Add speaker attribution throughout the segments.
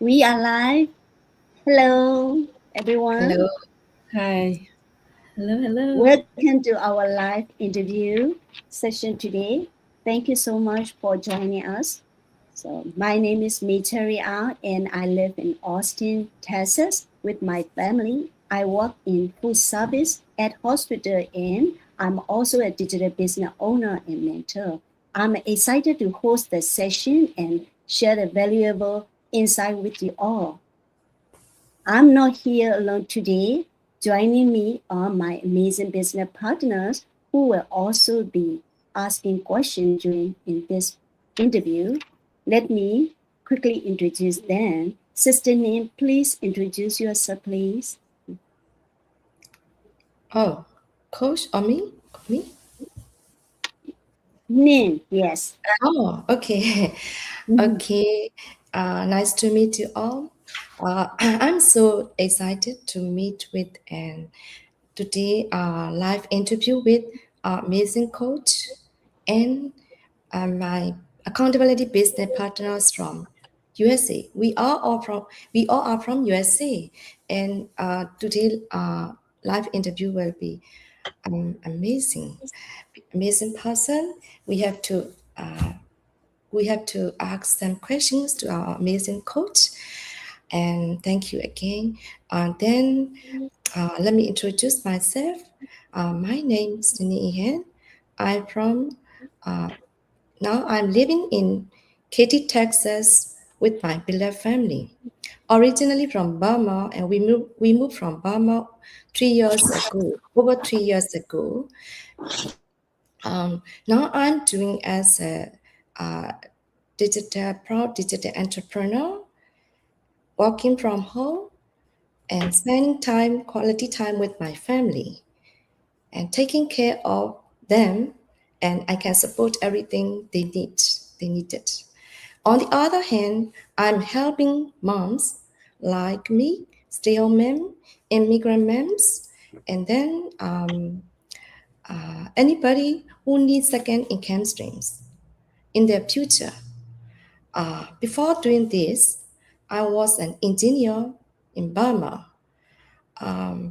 Speaker 1: We are live. Hello, everyone.
Speaker 2: Hello. Hi. Hello, hello.
Speaker 1: Welcome to our live interview session today. Thank you so much for joining us. So, my name is Mitari Al, and I live in Austin, Texas, with my family. I work in food service at hospital, and I'm also a digital business owner and mentor. I'm excited to host the session and share the valuable insight with you all. I'm not here alone today. Joining me are my amazing business partners who will also be asking questions during in this interview. Let me quickly introduce them. Sister Nin, please introduce yourself, please.
Speaker 2: Oh, Coach or me? Me?
Speaker 1: Nin, yes.
Speaker 2: Oh, okay.
Speaker 1: Mhm.
Speaker 2: Okay. Nice to meet you all. I'm so excited to meet with and today live interview with amazing coach and my accountability business partners from USA. We all are from USA, and today live interview will be amazing, amazing person. We have to we have to ask some questions to our amazing coach. And thank you again. Then let me introduce myself. My name is Sunny Ihan. I'm from now I'm living in Katy, Texas with my beloved family. Originally from Burma, and we moved from Burma 3 years ago, over 3 years ago. Now I'm doing as a proud digital entrepreneur, working from home and spending quality time with my family and taking care of them, and I can support everything they needed. On the other hand, I'm helping moms like me, stay-home mom, immigrant moms, and then anybody who needs second income streams in their future. Before doing this, I was an engineer in Burma.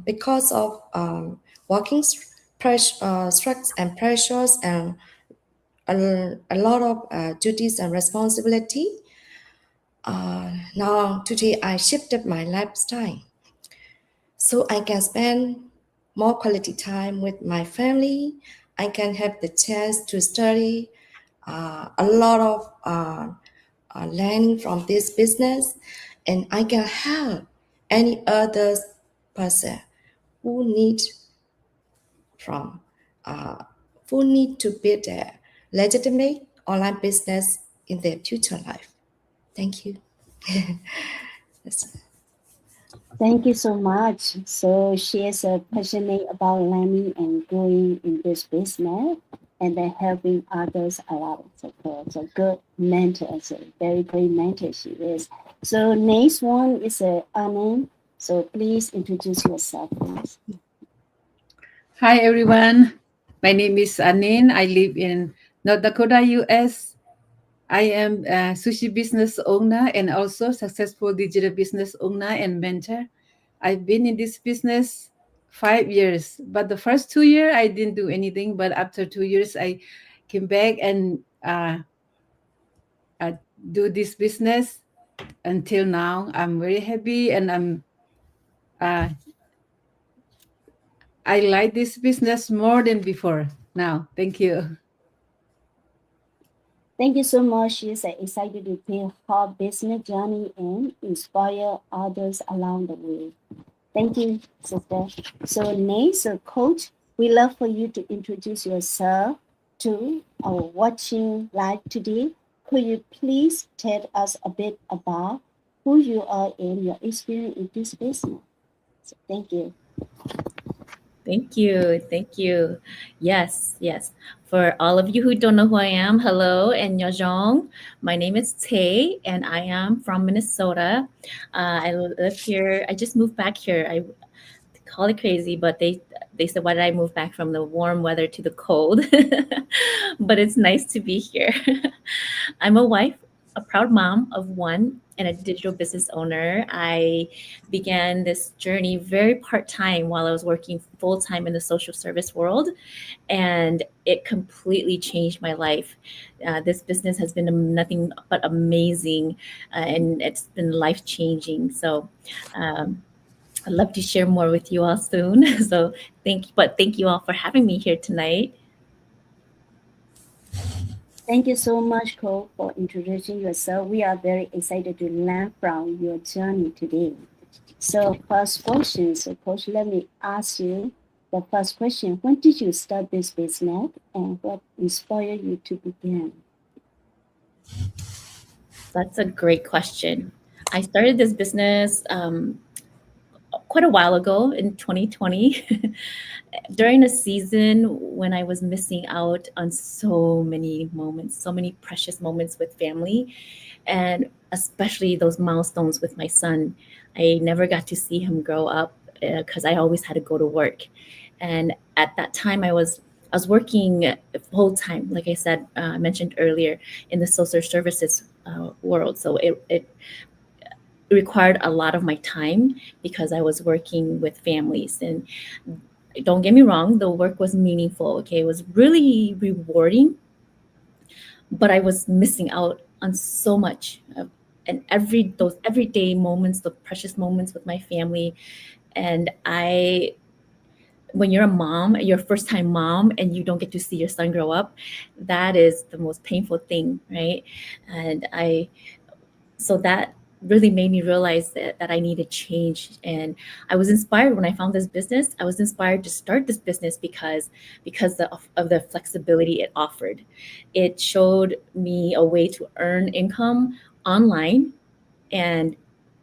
Speaker 2: Because of working stress and pressures and a lot of duties and responsibility. Now today I shifted my lifestyle so I can spend more quality time with my family. I can have the chance to study a lot of learning from this business, and I can help any other person who need from who need to build a legitimate online business in their future life. Thank you. That's-
Speaker 1: Thank you so much. So she is passionate about learning and growing in this business and then helping others around. So good mentor, so very great mentor she is. So next one is Anand. So please introduce yourself, please.
Speaker 3: Hi everyone. My name is Anin. I live in North Dakota, US. I am a sushi business owner and also successful digital business owner and mentor. I've been in this business 5 years, but the first 2 years I didn't do anything. But after 2 years, I came back and uh, do this business until now. I'm very happy and uh, I like this business more than before now. Thank you.
Speaker 1: Thank you so much. She is excited to tell her business journey and inspire others along the way. Thank you, sister. So next, coach, we love for you to introduce yourself to our watching live today. Could you please tell us a bit about who you are and your experience in this business? So thank you.
Speaker 4: Thank you. Thank you. Yes, yes. For all of you who don't know who I am, hello and Yojong. My name is Tay and I am from Minnesota. I live here. I just moved back here. I call it crazy, but they said, why did I move back from the warm weather to the cold? But it's nice to be here. I'm a wife a proud mom of one and a digital business owner. I began this journey very part-time while I was working full-time in the social service world, and it completely changed my life. This business has been nothing but amazing, and it's been life-changing. So I'd love to share more with you all soon. So thank you all for having me here tonight.
Speaker 1: Thank you so much, Cole, for introducing yourself. We are very excited to learn from your journey today. So, first question. So, Coach, let me ask you the first question. When did you start this business and what inspired you to begin?
Speaker 4: That's a great question. I started this business quite a while ago in 2020 during a season when I was missing out on so many moments, so many precious moments with family, and especially those milestones with my son. I never got to see him grow up because I always had to go to work. And at that time, I was working full time, like I said, mentioned earlier, in the social services world. So it required a lot of my time because I was working with families. And don't get me wrong, the work was meaningful. Okay, it was really rewarding, but I was missing out on so much. And those everyday moments, the precious moments with my family, and when you're a mom, your first time mom, and you don't get to see your son grow up, that is the most painful thing, right? And so that really made me realize that I needed change. And I was inspired when I found this business. I was inspired to start this business because of the flexibility it offered. It showed me a way to earn income online and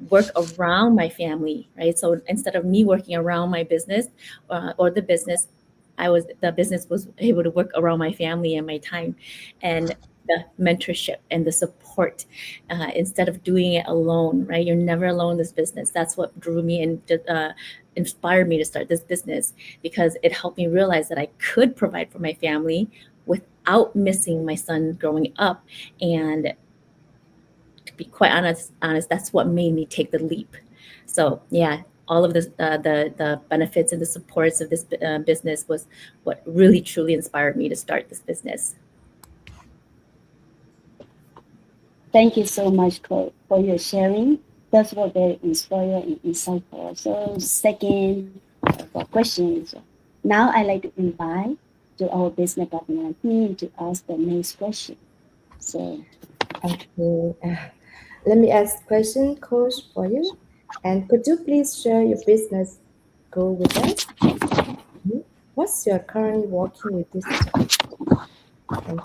Speaker 4: work around my family, right? So instead of me working around my business or the business, the business was able to work around my family and my time, and the mentorship and the support instead of doing it alone, right? You're never alone in this business. That's what drew me and inspired me to start this business, because it helped me realize that I could provide for my family without missing my son growing up. And to be quite honest, that's what made me take the leap. So yeah, all of this, the benefits and the supports of this business was what really truly inspired me to start this business.
Speaker 1: Thank you so much, Cole, for your sharing. That's what very inspiring and insightful. So, second question is, now I like to invite to our business partner team to ask the next question. So,
Speaker 2: Okay. Let me ask question, Coach, for you. And could you please share your business goal with us? What's your currently working with this? Thank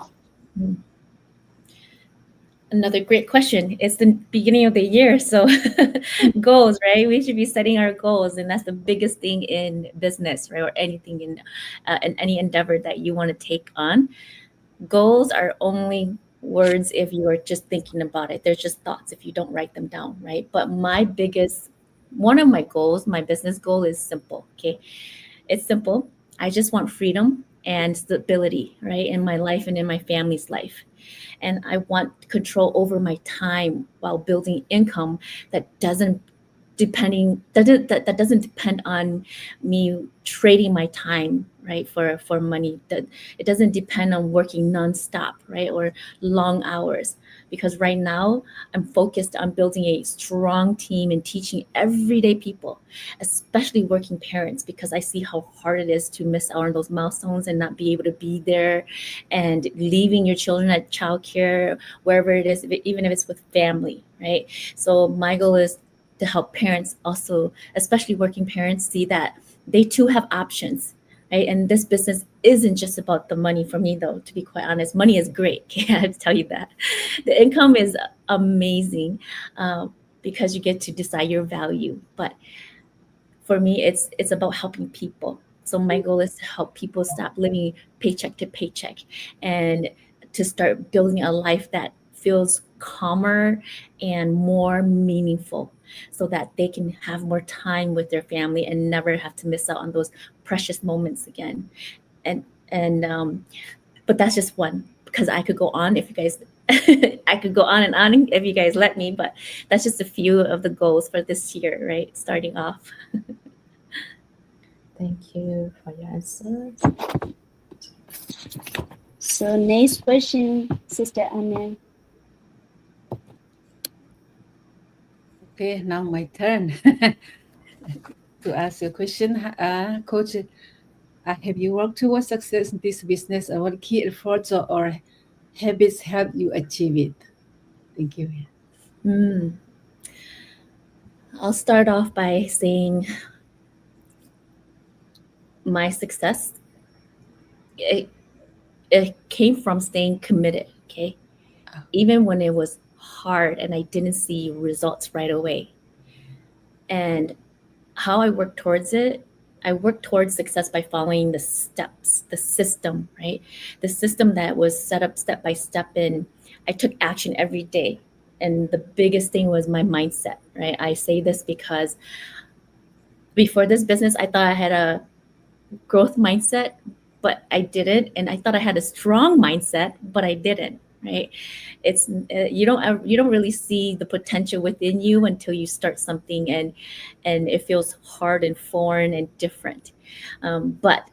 Speaker 2: you.
Speaker 4: Another great question. It's the beginning of the year, so goals, right? We should be setting our goals, and that's the biggest thing in business, right? Or anything in any endeavor that you want to take on. Goals are only words if you are just thinking about it. They're just thoughts if you don't write them down, right? But one of my goals, my business goal, is simple. Okay, it's simple. I just want freedom and stability, right, in my life and in my family's life. And I want control over my time while building income that doesn't that doesn't depend on me trading my time, right, for money. That it doesn't depend on working nonstop, right, or long hours. Because right now I'm focused on building a strong team and teaching everyday people, especially working parents, because I see how hard it is to miss out on those milestones and not be able to be there, and leaving your children at childcare, wherever it is, even if it's with family, right? So my goal is to help parents also, especially working parents, see that they too have options, right? And this business isn't just about the money for me, though, to be quite honest. Money is great. I have to tell you that. The income is amazing because you get to decide your value. But for me, it's about helping people. So my goal is to help people stop living paycheck to paycheck and to start building a life that feels calmer and more meaningful, so that they can have more time with their family and never have to miss out on those precious moments again. And but that's just one, because I could go on. If you guys I could go on and on if you guys let me, but that's just a few of the goals for this year, right? Starting off.
Speaker 2: Thank you for your answers.
Speaker 1: So next question, Sister Amen.
Speaker 3: Okay, now my turn to ask you a question. Coach, have you worked towards success in this business, or what key efforts or habits help you achieve it? Thank you.
Speaker 4: I'll start off by saying my success, it came from staying committed, okay? Even when it was hard and I didn't see results right away. And how I work towards it, I work towards success by following the steps, the system, right? The system that was set up step by step, and I took action every day. And the biggest thing was my mindset, right? I say this because before this business, I thought I had a growth mindset, but I didn't. And I thought I had a strong mindset, but I didn't, right? It's you don't really see the potential within you until you start something, and it feels hard and foreign and different. But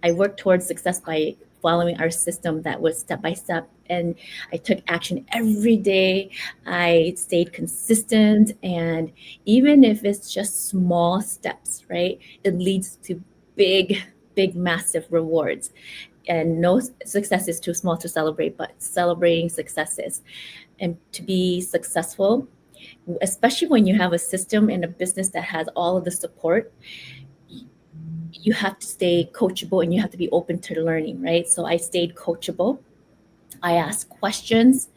Speaker 4: I worked towards success by following our system that was step by step, and I took action every day. I stayed consistent, and even if it's just small steps, right, it leads to big, massive rewards. And no success is too small to celebrate, but celebrating successes. And to be successful, especially when you have a system and a business that has all of the support, you have to stay coachable and you have to be open to learning, right? So I stayed coachable. I asked questions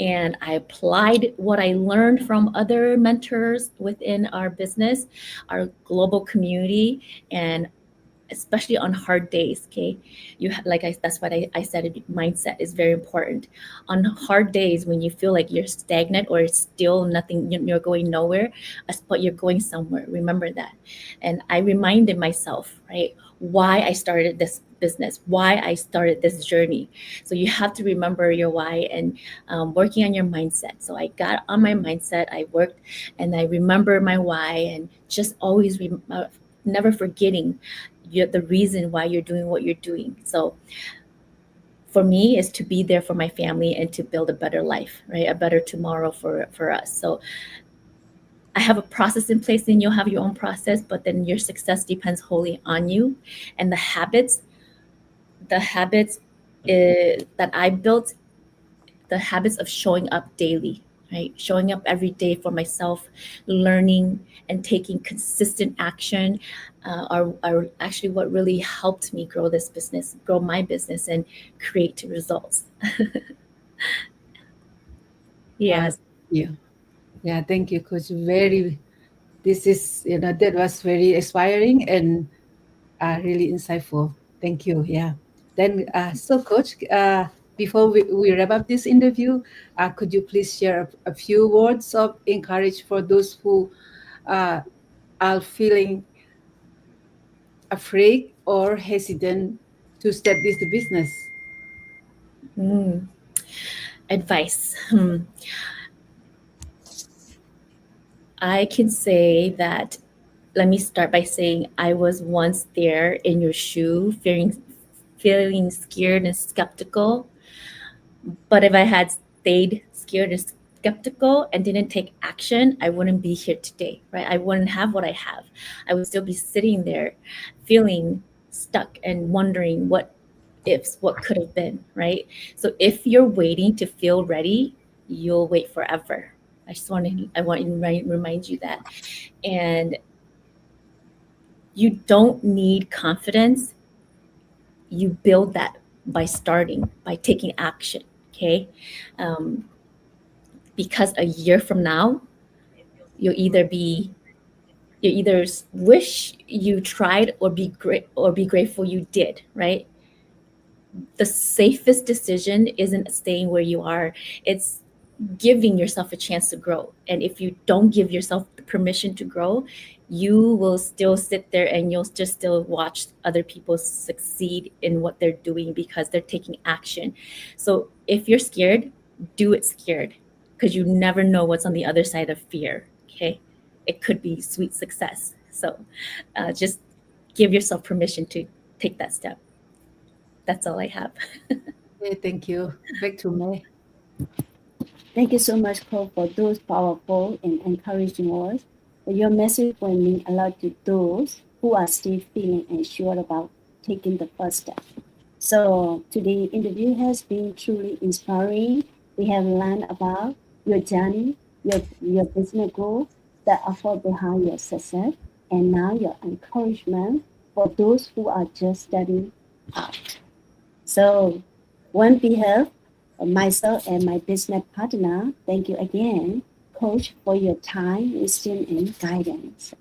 Speaker 4: and I applied what I learned from other mentors within our business, our global community, and especially on hard days, okay? That's what I said, mindset is very important. On hard days when you feel like you're stagnant or still nothing, you're going nowhere, but you're going somewhere, remember that. And I reminded myself, right, why I started this business, why I started this journey. So you have to remember your why, and working on your mindset. So I got on my mindset, I worked, and I remember my why, and just always never forgetting the reason why you're doing what you're doing. So for me is to be there for my family and to build a better life, right? A better tomorrow for us. So I have a process in place, and you'll have your own process, but then your success depends wholly on you. And the habits that I built, the habits of showing up daily, right? Showing up every day for myself, learning and taking consistent action are actually what really helped me grow this business, grow my business, and create results. Yes.
Speaker 3: Yeah, thank you, Coach. This is, that was very inspiring and really insightful. Thank you. Yeah. Then, so Coach, before we wrap up this interview, could you please share a few words of encouragement for those who are feeling afraid or hesitant to start this business?
Speaker 4: Advice. I can say that, let me start by saying I was once there in your shoe, feeling scared and skeptical. But if I had stayed scared and skeptical and didn't take action, I wouldn't be here today, right? I wouldn't have what I have. I would still be sitting there feeling stuck and wondering what ifs, what could have been, right? So if you're waiting to feel ready, you'll wait forever. I want to remind you that. And you don't need confidence. You build that by starting, by taking action, okay? Because a year from now, you'll either wish you tried or be grateful you did, right? The safest decision isn't staying where you are. It's giving yourself a chance to grow. And if you don't give yourself the permission to grow, you will still sit there and you'll just still watch other people succeed in what they're doing because they're taking action. So if you're scared, do it scared, because you never know what's on the other side of fear. Okay, it could be sweet success. So just give yourself permission to take that step. That's all I have.
Speaker 3: Okay, thank you. Back to me.
Speaker 1: Thank you so much, Cole, for those powerful and encouraging words. Your message will mean a lot to those who are still feeling unsure about taking the first step. So today's interview has been truly inspiring. We have learned about your journey, your business goals, the effort behind your success, and now your encouragement for those who are just starting out. So, on behalf of myself and my business partner, thank you again, Coach, for your time, wisdom, and guidance.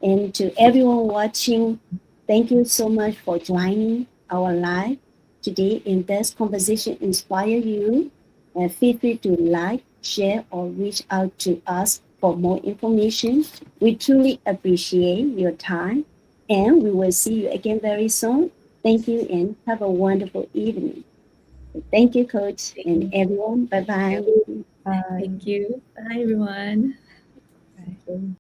Speaker 1: And to everyone watching, thank you so much for joining our live today. If this conversation inspire you, feel free to like, share, or reach out to us for more information. We truly appreciate your time, and we will see you again very soon. Thank you, and have a wonderful evening. Thank you, Coach, and everyone. Bye-bye.
Speaker 2: Bye.
Speaker 4: Thank you. Bye, everyone.
Speaker 2: Bye.